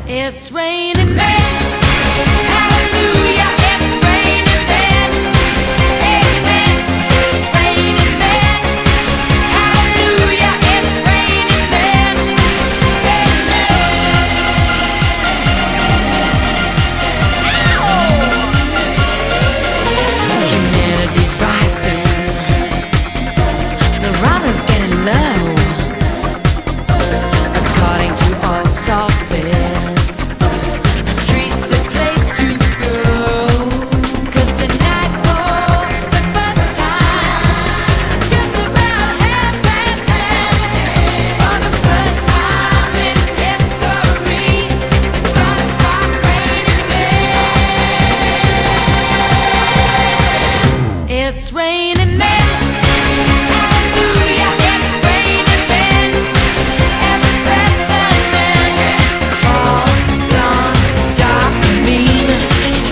It's raining men. Hallelujah, it's raining men. Amen. It's raining men. Hallelujah, it's raining men. Amen. Humanity's rising. The runner's getting low. According to all sources, it's raining men. Hallelujah, it's raining men. Every person man. Tall, blonde, dark, mean.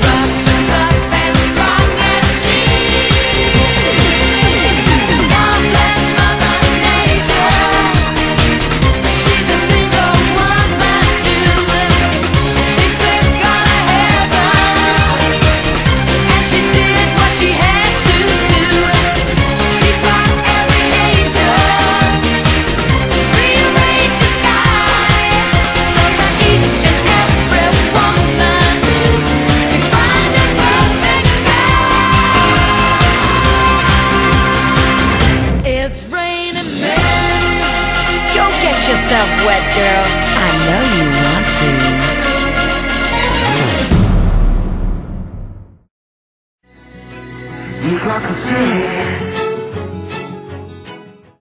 Rough and tough and strong and mean. God bless Mother Nature. She's a single woman too. She took on a heaven, and she did what she had to do. She taught every angel to rearrange the sky so that each and every woman can find a perfect guy. It's raining men. Go get yourself wet, girl. I know you want to. You got to see